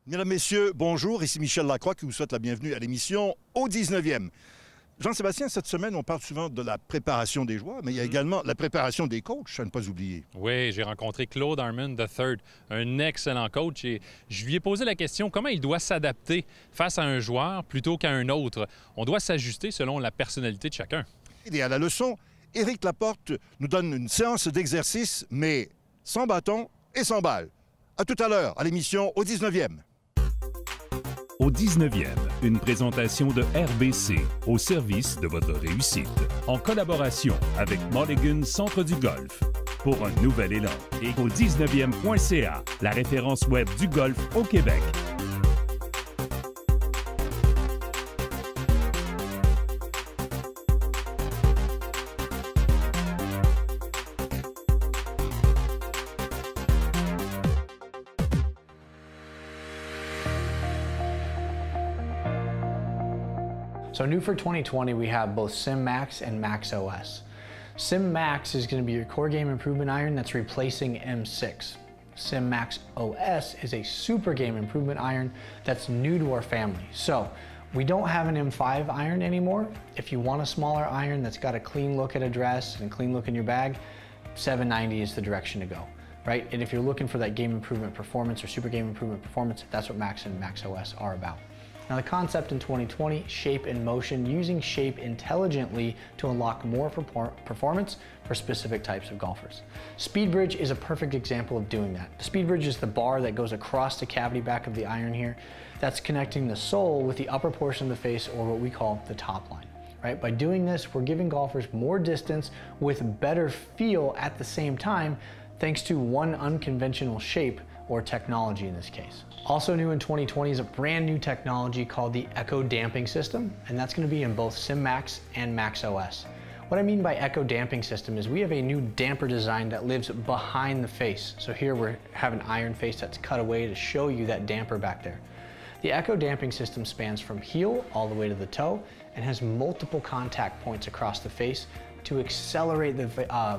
Mesdames, Messieurs, bonjour. Ici Michel Lacroix qui vous souhaite la bienvenue à l'émission au 19e. Jean-Sébastien, cette semaine, on parle souvent de la préparation des joueurs, mais il y a également la préparation des coachs, à ne pas oublier. Oui, j'ai rencontré Claude Harmon III, un excellent coach, et je lui ai posé la question comment il doit s'adapter face à un joueur plutôt qu'à un autre. On doit s'ajuster selon la personnalité de chacun. Et à la leçon, Éric Laporte nous donne une séance d'exercice, mais sans bâton et sans balle. À tout à l'heure, à l'émission au 19e. Au 19e, une présentation de RBC au service de votre réussite. En collaboration avec Mulligan Centre du Golf. Pour un nouvel élan. Et au 19e.ca, la référence web du golf au Québec. So new for 2020, we have both Sim Max and Max OS. Sim Max is going to be your core game improvement iron that's replacing M6. Sim Max OS is a super game improvement iron that's new to our family. So we don't have an M5 iron anymore. If you want a smaller iron that's got a clean look at a dress and clean look in your bag, 790 is the direction to go, right? And if you're looking for that game improvement performance or super game improvement performance, that's what Max and Max OS are about. Now the concept in 2020, shape and motion, using shape intelligently to unlock more performance for specific types of golfers. Speed Bridge is a perfect example of doing that. The Speed Bridge is the bar that goes across the cavity back of the iron here. That's connecting the sole with the upper portion of the face, or what we call the top line. Right? By doing this, we're giving golfers more distance with better feel at the same time, thanks to one unconventional shape, or technology in this case. Also new in 2020 is a brand new technology called the Echo Damping System, and that's going to be in both Sim Max and Max OS. What I mean by Echo Damping System is we have a new damper design that lives behind the face. So here we have an iron face that's cut away to show you that damper back there. The Echo Damping System spans from heel all the way to the toe and has multiple contact points across the face to accelerate the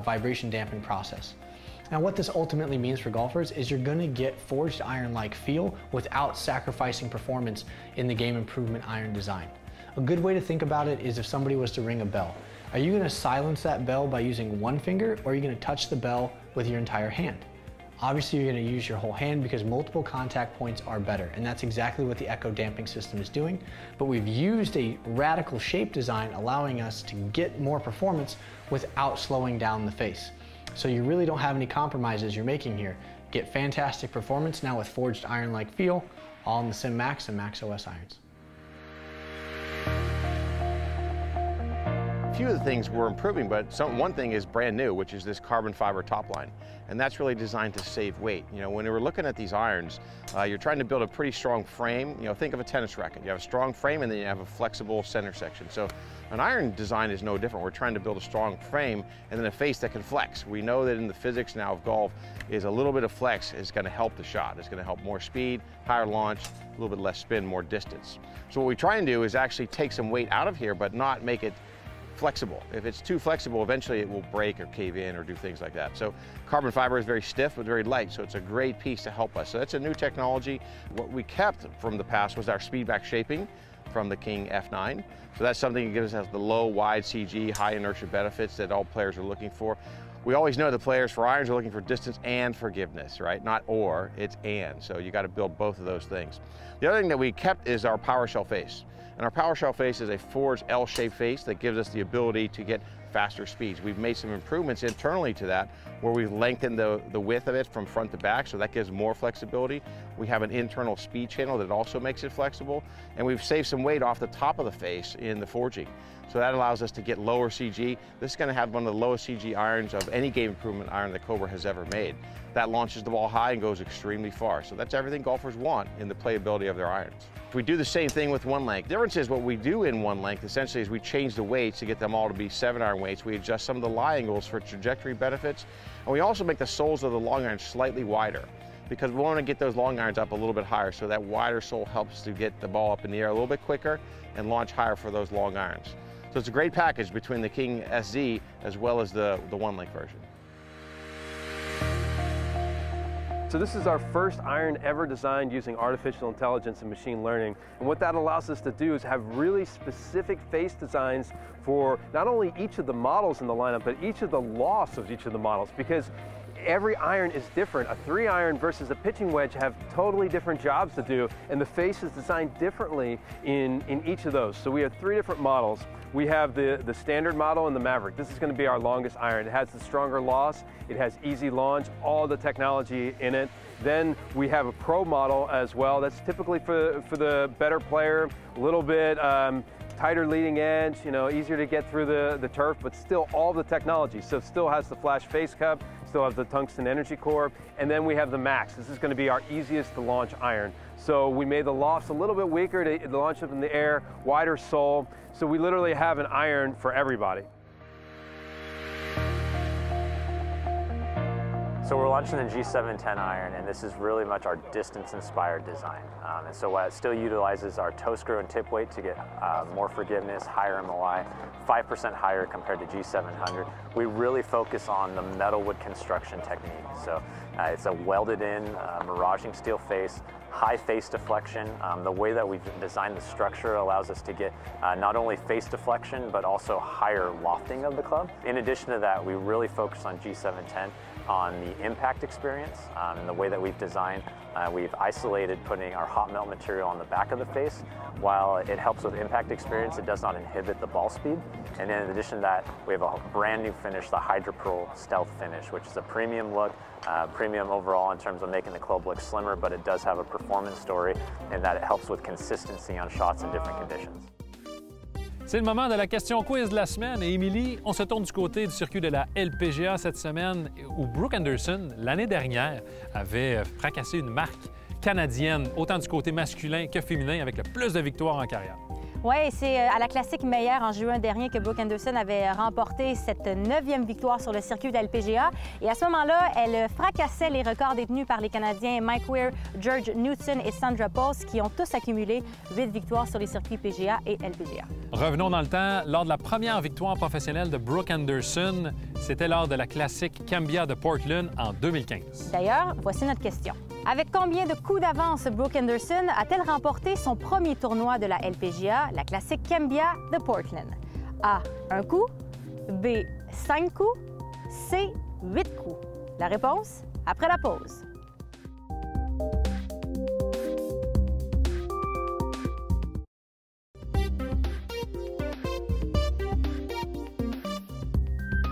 vibration damping process. Now what this ultimately means for golfers is you're going to get forged iron-like feel without sacrificing performance in the game improvement iron design. A good way to think about it is if somebody was to ring a bell. Are you going to silence that bell by using one finger, or are you going to touch the bell with your entire hand? Obviously you're going to use your whole hand because multiple contact points are better, and that's exactly what the Echo Damping System is doing. But we've used a radical shape design allowing us to get more performance without slowing down the face. So you really don't have any compromises you're making here. Get fantastic performance now with forged iron-like feel, all in the Sim Max and Max OS irons. A few of the things we're improving, but one thing is brand new, which is this carbon fiber top line. And that's really designed to save weight. You know, when we're looking at these irons, you're trying to build a pretty strong frame. You know, think of a tennis racket. You have a strong frame and then you have a flexible center section. So an iron design is no different. We're trying to build a strong frame and then a face that can flex. We know that in the physics now of golf is a little bit of flex is going to help the shot. It's going to help more speed, higher launch, a little bit less spin, more distance. So what we try and do is actually take some weight out of here, but not make it flexible. If it's too flexible, eventually it will break or cave in or do things like that. So carbon fiber is very stiff but very light, so it's a great piece to help us. So that's a new technology. What we kept from the past was our speedback shaping from the King F9. So that's something that gives us the low, wide CG, high inertia benefits that all players are looking for. We always know the players for irons are looking for distance and forgiveness, right? Not or, it's and. So you got to build both of those things. The other thing that we kept is our power shell face. And our power shell face is a forged L-shaped face that gives us the ability to get faster speeds. We've made some improvements internally to that where we've lengthened the width of it from front to back, so that gives more flexibility. We have an internal speed channel that also makes it flexible, and we've saved some weight off the top of the face in the forging. So that allows us to get lower CG. This is going to have one of the lowest CG irons of any game improvement iron that Cobra has ever made. That launches the ball high and goes extremely far. So that's everything golfers want in the playability of their irons. We do the same thing with one length. The difference is what we do in one length essentially is we change the weights to get them all to be 7-iron weights. We adjust some of the lie angles for trajectory benefits, and we also make the soles of the long irons slightly wider because we want to get those long irons up a little bit higher, so that wider sole helps to get the ball up in the air a little bit quicker and launch higher for those long irons. So it's a great package between the King SZ as well as the one length version. So this is our first iron ever designed using artificial intelligence and machine learning. And what that allows us to do is have really specific face designs for not only each of the models in the lineup, but each of the lofts of each of the models, because every iron is different. A 3-iron versus a pitching wedge have totally different jobs to do, and the face is designed differently in each of those. So we have 3 different models. We have the standard model and the Maverick. This is going to be our longest iron. It has the stronger loss, it has easy launch, all the technology in it. Then we have a Pro model as well. That's typically for the better player, a little bit tighter leading edge, you know, easier to get through the turf, but still all the technology. So it still has the flash face cup, still has the tungsten energy core, and then we have the Max. This is going to be our easiest to launch iron. So we made the lofts a little bit weaker to launch up in the air, wider sole. So we literally have an iron for everybody. So we're launching the G710 iron, and this is really much our distance-inspired design. And so it still utilizes our toe screw and tip weight to get more forgiveness, higher MOI, 5% higher compared to G700. We really focus on the metalwood construction technique. So it's a welded-in miraging steel face, high face deflection. The way that we've designed the structure allows us to get not only face deflection, but also higher lofting of the club. In addition to that, we really focus on G710 on the impact experience and the way that we've designed. We've isolated putting our hot melt material on the back of the face. While it helps with impact experience, it does not inhibit the ball speed. And then in addition to that, we have a brand new finish, the HydroPearl Stealth finish, which is a premium look, premium overall in terms of making the club look slimmer, but it does have a performance story in that it helps with consistency on shots in different conditions. C'est le moment de la question quiz de la semaine. Et Émilie, on se tourne du côté du circuit de la LPGA cette semaine où Brooke Anderson, l'année dernière, avait fracassé une marque canadienne, autant du côté masculin que féminin, avec le plus de victoires en carrière. Oui, c'est à la Classique Meilleur en juin dernier que Brooke Anderson avait remporté cette 9e victoire sur le circuit de la LPGA. Et à ce moment-là, elle fracassait les records détenus par les Canadiens Mike Weir, George Newton et Sandra Post, qui ont tous accumulé 8 victoires sur les circuits PGA et LPGA. Revenons dans le temps. Lors de la première victoire professionnelle de Brooke Anderson, c'était lors de la Classique Cambia de Portland en 2015. D'ailleurs, voici notre question. Avec combien de coups d'avance Brooke Anderson a-t-elle remporté son premier tournoi de la LPGA, la Classique Cambia de Portland? A. 1 coup. B. 5 coups. C. 8 coups. La réponse, après la pause.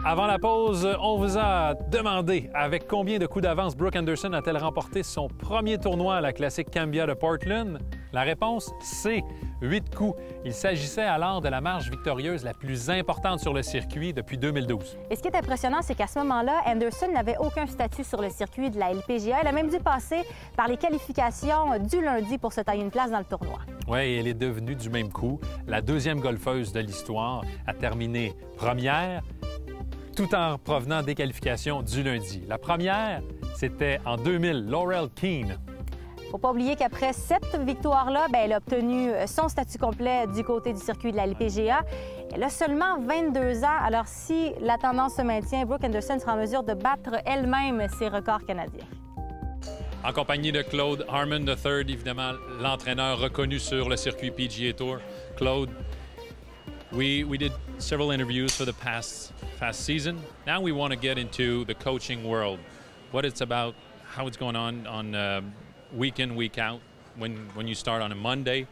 Avant la pause, on vous a demandé avec combien de coups d'avance Brooke Anderson a-t-elle remporté son premier tournoi à la Classique Cambia de Portland? La réponse, C. 8 coups. Il s'agissait alors de la marche victorieuse la plus importante sur le circuit depuis 2012. Et ce qui est impressionnant, c'est qu'à ce moment-là, Anderson n'avait aucun statut sur le circuit de la LPGA. Elle a même dû passer par les qualifications du lundi pour se tailler une place dans le tournoi. Oui, elle est devenue du même coup la deuxième golfeuse de l'histoire à terminer première, tout en provenant des qualifications du lundi. La première, c'était en 2000, Laurel Keane. Faut pas oublier qu'après cette victoire-là, elle a obtenu son statut complet du côté du circuit de la LPGA. Elle a seulement 22 ans, alors si la tendance se maintient, Brooke Anderson sera en mesure de battre elle-même ses records canadiens. En compagnie de Claude Harmon III, évidemment, l'entraîneur reconnu sur le circuit PGA Tour. Claude, we did several interviews for the past season. Now we want to get into the coaching world, what it's about, how it's going on week in, week out. When you start on a Monday,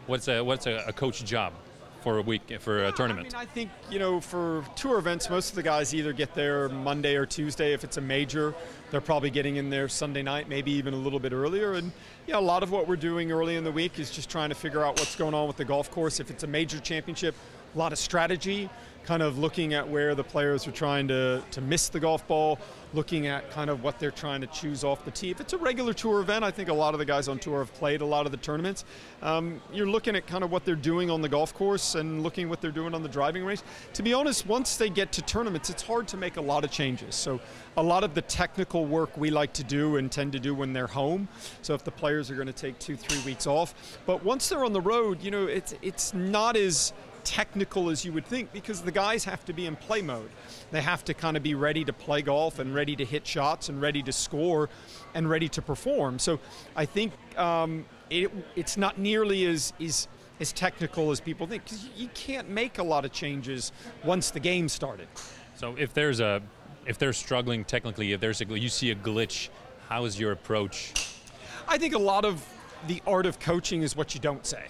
what's a coach job for a week, for a tournament? I think, you know, for tour events, most of the guys either get there Monday or Tuesday. If it's a major, they're probably getting in there Sunday night, maybe even a little bit earlier. And a lot of what we're doing early in the week is just trying to figure out what's going on with the golf course. If it's a major championship, a lot of strategy, kind of looking at where the players are trying to miss the golf ball, looking at kind of what they're trying to choose off the tee. If it's a regular tour event, I think a lot of the guys on tour have played a lot of the tournaments. You're looking at kind of what they're doing on the golf course and looking at what they're doing on the driving range. To be honest, once they get to tournaments, it's hard to make a lot of changes. So a lot of the technical work we like to do and tend to do when they're home. So if the players are going to take 2-3 weeks off. But once they're on the road, you know, it's not as technical as you would think, because the guys have to be in play mode. They have to kind of be ready to play golf and ready to hit shots and ready to score and ready to perform. So I think it's not nearly as technical as people think, because you can't make a lot of changes once the game started. So if they're struggling technically, you see a glitch, how is your approach? I think a lot of the art of coaching is what you don't say.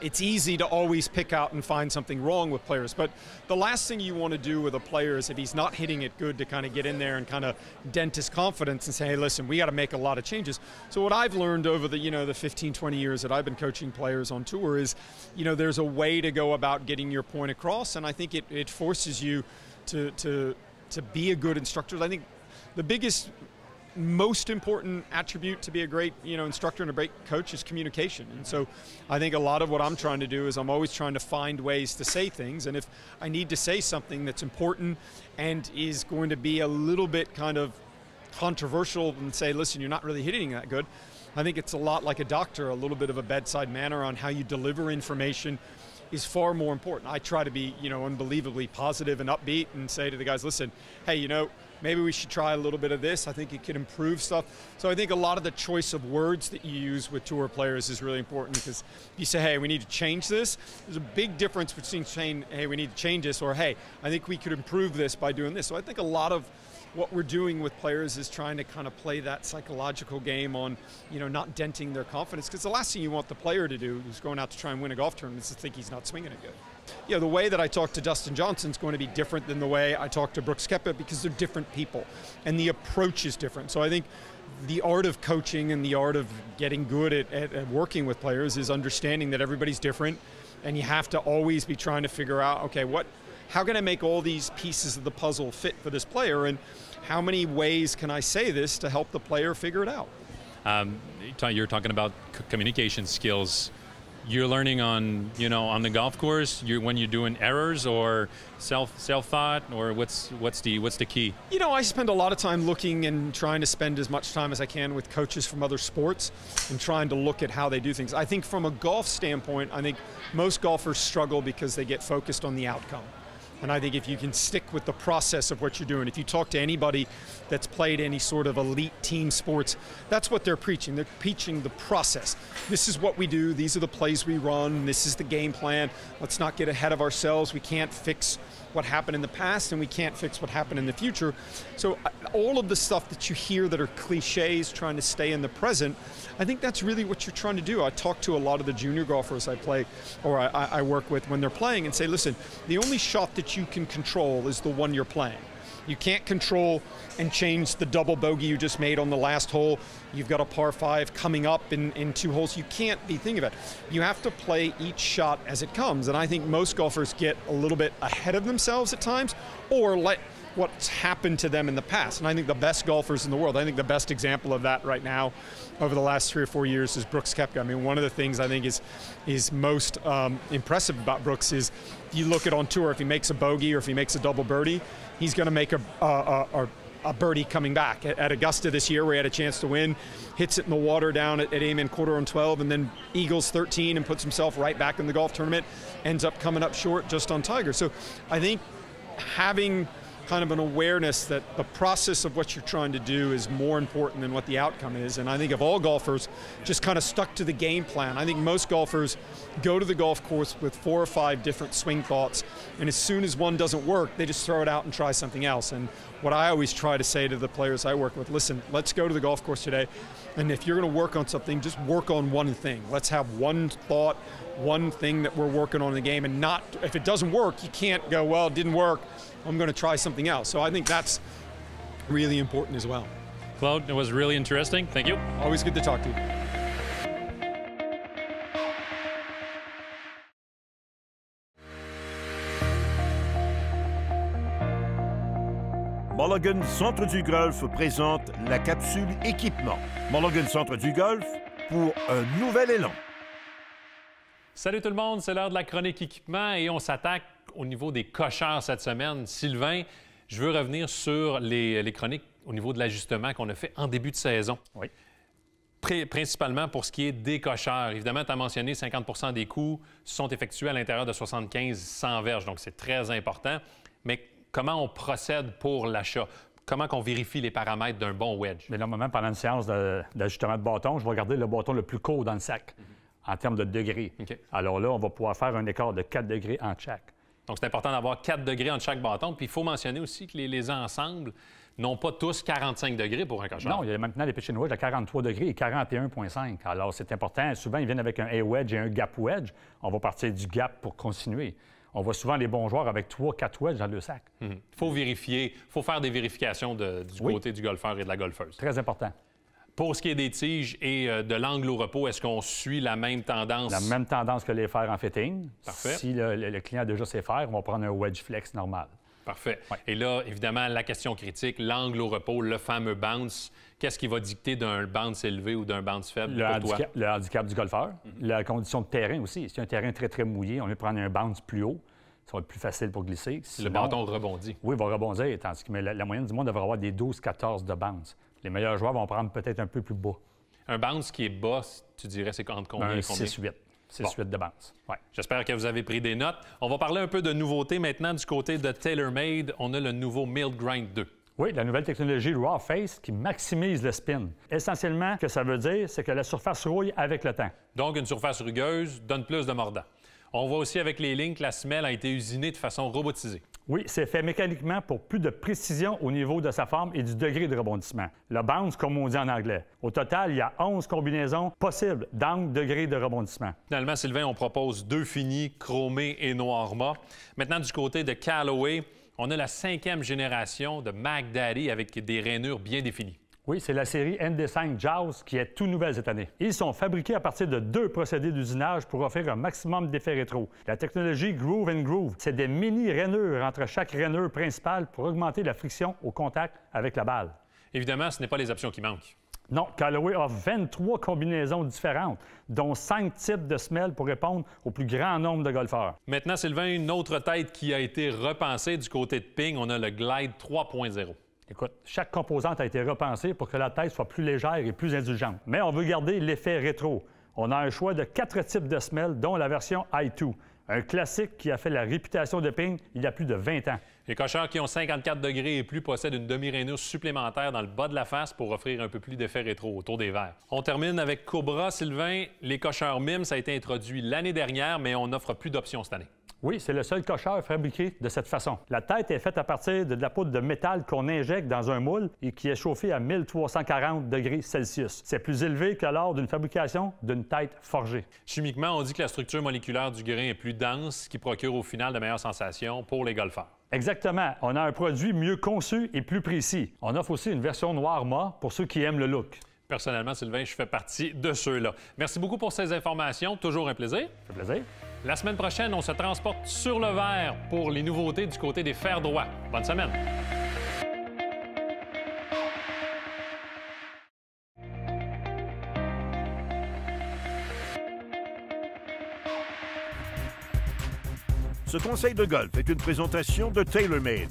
It's easy to always pick out and find something wrong with players, but the last thing you want to do with a player is, if he's not hitting it good, to kind of get in there and kind of dent his confidence and say, hey, listen, we got to make a lot of changes. So what I've learned over the 15, 20 years that I've been coaching players on tour is, there's a way to go about getting your point across, and I think it forces you to be a good instructor. I think the biggest, most important attribute to be a great instructor and a great coach is communication. And so I think a lot of what I'm trying to do is I'm always trying to find ways to say things, and if I need to say something that's important and is going to be a little bit kind of controversial and say, listen, you're not really hitting that good, I think it's a lot like a doctor. A little bit of a bedside manner on how you deliver information is far more important. I try to be unbelievably positive and upbeat and say to the guys, listen, hey, maybe we should try a little bit of this. I think it can improve stuff. So I think a lot of the choice of words that you use with tour players is really important, because if you say, hey, we need to change this, there's a big difference between saying, hey, we need to change this, or hey, I think we could improve this by doing this. So I think a lot of what we're doing with players is trying to kind of play that psychological game on, not denting their confidence, because the last thing you want the player to do who's going out to try and win a golf tournament is to think he's not swinging it good. The way that I talk to Dustin Johnson is going to be different than the way I talk to Brooks Koepka, because they're different people and the approach is different. So I think the art of coaching and the art of getting good at working with players is understanding that everybody's different, and you have to always be trying to figure out, okay, how can I make all these pieces of the puzzle fit for this player, and how many ways can I say this to help the player figure it out? You're talking about communication skills. You're learning on the golf course, when you're doing errors or self-thought, or what's the key? I spend a lot of time looking and trying to spend as much time as I can with coaches from other sports and trying to look at how they do things. I think from a golf standpoint, I think most golfers struggle because they get focused on the outcome. And I think if you can stick with the process of what you're doing, if you talk to anybody that's played any sort of elite team sports, that's what they're preaching. They're preaching the process. This is what we do. These are the plays we run. This is the game plan. Let's not get ahead of ourselves. We can't fix what happened in the past, and we can't fix what happened in the future. So all of the stuff that you hear that are cliches, trying to stay in the present, I think that's really what you're trying to do. I talk to a lot of the junior golfers I play, or I work with when they're playing, and say, listen, the only shot that you can control is the one you're playing. You can't control and change the double bogey you just made on the last hole. You've got a par 5 coming up in 2 holes. You can't be thinking about it. You have to play each shot as it comes. And I think most golfers get a little bit ahead of themselves at times, or let what's happened to them in the past. And I think the best golfers in the world, I think the best example of that right now over the last 3 or 4 years is Brooks Koepka. I mean, one of the things I think is most impressive about Brooks is, you look at on tour, if he makes a bogey or if he makes a double birdie, he's going to make a birdie coming back. At Augusta this year, where he had a chance to win, hits it in the water down at Amen quarter on 12, and then eagles 13 and puts himself right back in the golf tournament, ends up coming up short just on Tiger. So I think having kind of an awareness that the process of what you're trying to do is more important than what the outcome is. And I think if all golfers just kind of stuck to the game plan, I think most golfers go to the golf course with 4 or 5 different swing thoughts, and as soon as one doesn't work, they just throw it out and try something else. And what I always try to say to the players I work with, listen, let's go to the golf course today, and if you're going to work on something, just work on one thing. Let's have one thought, one thing that we're working on in the game, and not, if it doesn't work, you can't go, well, it didn't work, I'm going to try something else. So I think that's really important as well. Claude, it was really interesting. Thank you. Always good to talk to you. Mulligan Centre du Golf présente la capsule équipement. Mulligan Centre du Golf pour un nouvel élan. Salut tout le monde, c'est l'heure de la chronique équipement et on s'attaque au niveau des cocheurs cette semaine. Sylvain, je veux revenir sur les chroniques au niveau de l'ajustement qu'on a fait en début de saison. Oui. principalement pour ce qui est des cocheurs. Évidemment, tu as mentionné 50 des coups sont effectués à l'intérieur de 75-100 verges, donc c'est très important. Mais comment on procède pour l'achat? Comment on vérifie les paramètres d'un bon wedge? Mais normalement, pendant une séance d'ajustement de bâton, je vais regarder le bâton le plus court dans le sac en termes de degrés. Okay. Alors là, on va pouvoir faire un écart de 4 degrés entre chaque. Donc, c'est important d'avoir 4 degrés entre chaque bâton. Puis, il faut mentionner aussi que les ensembles n'ont pas tous 45 degrés pour un cocheur. Non, il y a maintenant les pitching wedge à 43 degrés et 41,5. Alors, c'est important. Souvent, ils viennent avec un A-wedge et un gap wedge. On va partir du gap pour continuer. On voit souvent les bons joueurs avec 3-4 wedges dans le sac. Il faut vérifier, il faut faire des vérifications du côté du golfeur et de la golfeuse. Très important. Pour ce qui est des tiges et de l'angle au repos, est-ce qu'on suit la même tendance? La même tendance que les fers en fitting. Parfait. Si le client a déjà sait faire, on va prendre un wedge flex normal. Parfait. Ouais. Et là, évidemment, la question critique, l'angle au repos, le fameux bounce. Qu'est-ce qui va dicter d'un bounce élevé ou d'un bounce faible pour toi? Le handicap du golfeur. La condition de terrain aussi. Si un terrain très, très mouillé, on va prendre un bounce plus haut. Ça va être plus facile pour glisser. Sinon, le bâton rebondit. Oui, il va rebondir. Tandis que la moyenne du monde devrait avoir des 12-14 de bounce. Les meilleurs joueurs vont prendre peut-être un peu plus bas. Un bounce qui est bas, tu dirais, c'est entre combien? 6-8. 6-8 de bounce. Ouais. J'espère que vous avez pris des notes. On va parler un peu de nouveautés maintenant du côté de TaylorMade. On a le nouveau Milled Grind 2. Oui, la nouvelle technologie Raw Face qui maximise le spin. Essentiellement, ce que ça veut dire, c'est que la surface rouille avec le temps. Donc, une surface rugueuse donne plus de mordant. On voit aussi avec les lignes que la semelle a été usinée de façon robotisée. Oui, c'est fait mécaniquement pour plus de précision au niveau de sa forme et du degré de rebondissement. Le bounce, comme on dit en anglais. Au total, il y a 11 combinaisons possibles d'angle, degré de rebondissement. Finalement, Sylvain, on propose 2 finis, chromé et noir mat. Maintenant, du côté de Callaway, on a la 5e génération de Mac Daddy avec des rainures bien définies. Oui, c'est la série ND5 Jaws qui est tout nouvelle cette année. Ils sont fabriqués à partir de 2 procédés d'usinage pour offrir un maximum d'effets rétro. La technologie Groove & Groove, c'est des mini-rainures entre chaque rainure principale pour augmenter la friction au contact avec la balle. Évidemment, ce n'est pas les options qui manquent. Non, Callaway offre 23 combinaisons différentes, dont 5 types de semelles pour répondre au plus grand nombre de golfeurs. Maintenant, Sylvain, une autre tête qui a été repensée du côté de Ping, on a le Glide 3.0. Écoute, chaque composante a été repensée pour que la tête soit plus légère et plus indulgente. Mais on veut garder l'effet rétro. On a un choix de 4 types de semelles, dont la version i2, un classique qui a fait la réputation de Ping il y a plus de 20 ans. Les cocheurs qui ont 54 degrés et plus possèdent une demi-rainure supplémentaire dans le bas de la face pour offrir un peu plus d'effet rétro autour des verres. On termine avec Cobra. Sylvain, les cocheurs MIM, ça a été introduit l'année dernière, mais on n'offre plus d'options cette année. Oui, c'est le seul cocheur fabriqué de cette façon. La tête est faite à partir de la poudre de métal qu'on injecte dans un moule et qui est chauffé à 1340 degrés Celsius. C'est plus élevé que lors d'une fabrication d'une tête forgée. Chimiquement, on dit que la structure moléculaire du grain est plus dense, ce qui procure au final de meilleures sensations pour les golfeurs. Exactement. On a un produit mieux conçu et plus précis. On offre aussi une version noir mat pour ceux qui aiment le look. Personnellement, Sylvain, je fais partie de ceux-là. Merci beaucoup pour ces informations. Toujours un plaisir. Ça fait plaisir. La semaine prochaine, on se transporte sur le verre pour les nouveautés du côté des fers droits. Bonne semaine. Ce conseil de golf est une présentation de TaylorMade.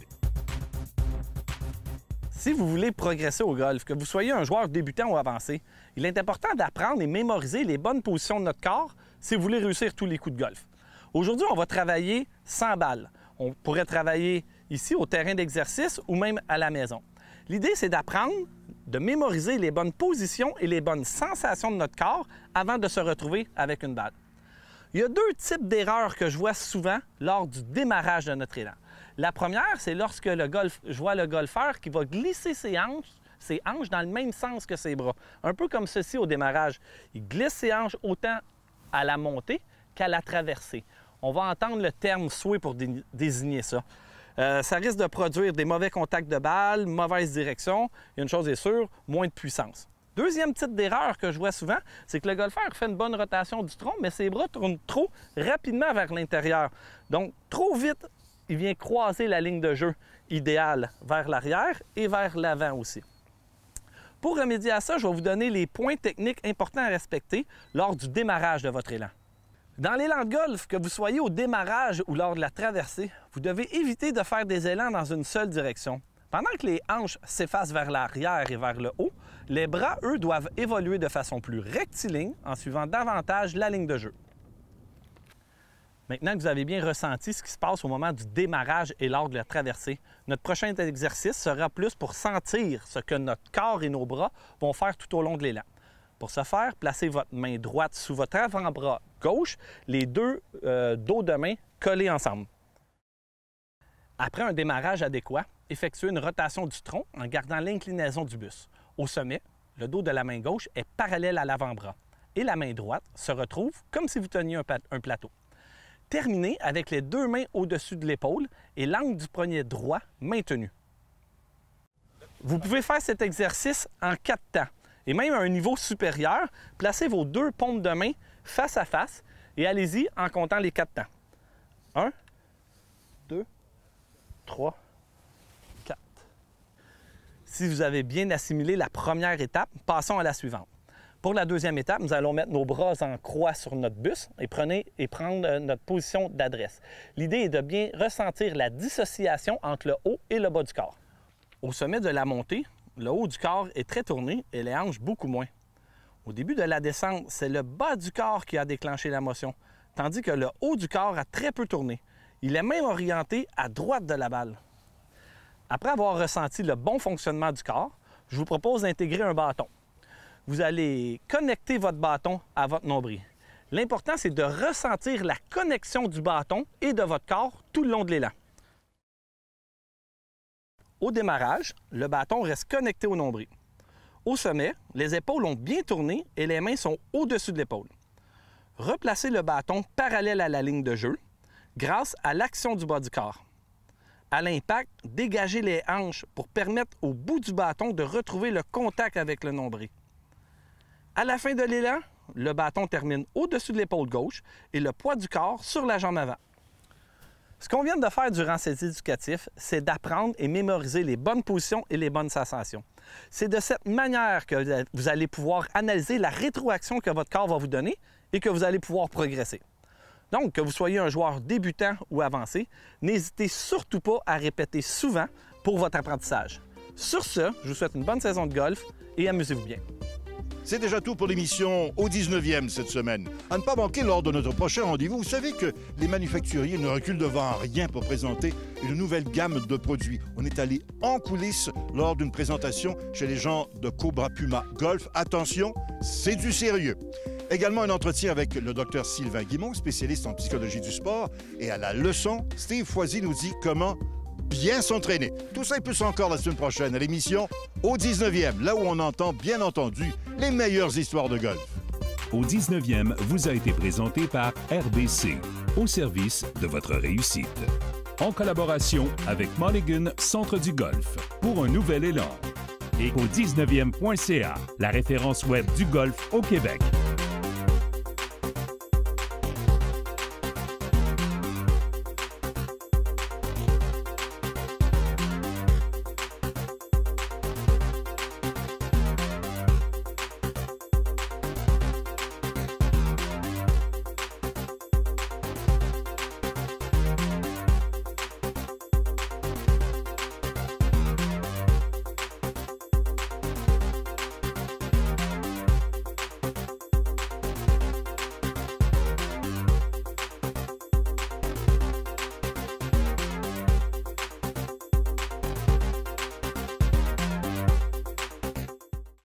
Si vous voulez progresser au golf, que vous soyez un joueur débutant ou avancé, il est important d'apprendre et mémoriser les bonnes positions de notre corps si vous voulez réussir tous les coups de golf. Aujourd'hui, on va travailler sans balle. On pourrait travailler ici au terrain d'exercice ou même à la maison. L'idée, c'est d'apprendre, de mémoriser les bonnes positions et les bonnes sensations de notre corps avant de se retrouver avec une balle. Il y a 2 types d'erreurs que je vois souvent lors du démarrage de notre élan. La première, c'est lorsque je vois le golfeur qui va glisser ses hanches dans le même sens que ses bras. Un peu comme ceci au démarrage. Il glisse ses hanches autant à la montée qu'à la traversée. On va entendre le terme sway pour désigner ça. Ça risque de produire des mauvais contacts de balle, mauvaise direction. Et une chose est sûre, moins de puissance. Deuxième type d'erreur que je vois souvent, c'est que le golfeur fait une bonne rotation du tronc, mais ses bras tournent trop rapidement vers l'intérieur. Donc, trop vite, il vient croiser la ligne de jeu idéale vers l'arrière et vers l'avant aussi. Pour remédier à ça, je vais vous donner les points techniques importants à respecter lors du démarrage de votre élan. Dans l'élan de golf, que vous soyez au démarrage ou lors de la traversée, vous devez éviter de faire des élans dans une seule direction. Pendant que les hanches s'effacent vers l'arrière et vers le haut, Les bras, eux, doivent évoluer de façon plus rectiligne en suivant davantage la ligne de jeu. Maintenant que vous avez bien ressenti ce qui se passe au moment du démarrage et lors de la traversée, notre prochain exercice sera plus pour sentir ce que notre corps et nos bras vont faire tout au long de l'élan. Pour ce faire, placez votre main droite sous votre avant-bras gauche, les deux dos de main collés ensemble. Après un démarrage adéquat, effectuez une rotation du tronc en gardant l'inclinaison du buste. Au sommet, le dos de la main gauche est parallèle à l'avant-bras et la main droite se retrouve comme si vous teniez un plateau. Terminez avec les deux mains au-dessus de l'épaule et l'angle du poignet droit maintenu. Vous pouvez faire cet exercice en 4 temps et même à un niveau supérieur, placez vos deux paumes de main face à face et allez-y en comptant les 4 temps. 1, 2, 3, 4. Si vous avez bien assimilé la première étape, passons à la suivante. Pour la deuxième étape, nous allons mettre nos bras en croix sur notre buste et prendre notre position d'adresse. L'idée est de bien ressentir la dissociation entre le haut et le bas du corps. Au sommet de la montée, le haut du corps est très tourné et les hanches beaucoup moins. Au début de la descente, c'est le bas du corps qui a déclenché la motion, tandis que le haut du corps a très peu tourné. Il est même orienté à droite de la balle. Après avoir ressenti le bon fonctionnement du corps, je vous propose d'intégrer un bâton. Vous allez connecter votre bâton à votre nombril. L'important, c'est de ressentir la connexion du bâton et de votre corps tout le long de l'élan. Au démarrage, le bâton reste connecté au nombril. Au sommet, les épaules ont bien tourné et les mains sont au-dessus de l'épaule. Replacez le bâton parallèle à la ligne de jeu grâce à l'action du bas du corps. À l'impact, dégagez les hanches pour permettre au bout du bâton de retrouver le contact avec le nombril. À la fin de l'élan, le bâton termine au-dessus de l'épaule gauche et le poids du corps sur la jambe avant. Ce qu'on vient de faire durant ces éducatifs, c'est d'apprendre et mémoriser les bonnes positions et les bonnes sensations. C'est de cette manière que vous allez pouvoir analyser la rétroaction que votre corps va vous donner et que vous allez pouvoir progresser. Donc, que vous soyez un joueur débutant ou avancé, n'hésitez surtout pas à répéter souvent pour votre apprentissage. Sur ce, je vous souhaite une bonne saison de golf et amusez-vous bien. C'est déjà tout pour l'émission au 19e cette semaine. À ne pas manquer lors de notre prochain rendez-vous, vous savez que les manufacturiers ne reculent devant rien pour présenter une nouvelle gamme de produits. On est allé en coulisses lors d'une présentation chez les gens de Cobra Puma Golf. Attention, c'est du sérieux. Également un entretien avec le Dr Sylvain Guimond, spécialiste en psychologie du sport. Et à la leçon, Steve Foisy nous dit comment bien s'entraîner. Tout ça et plus encore la semaine prochaine à l'émission au 19e, là où on entend bien entendu les meilleures histoires de golf. Au 19e vous a été présenté par RBC, au service de votre réussite. En collaboration avec Mulligan Centre du Golf, pour un nouvel élan. Et au 19e.ca, la référence web du golf au Québec.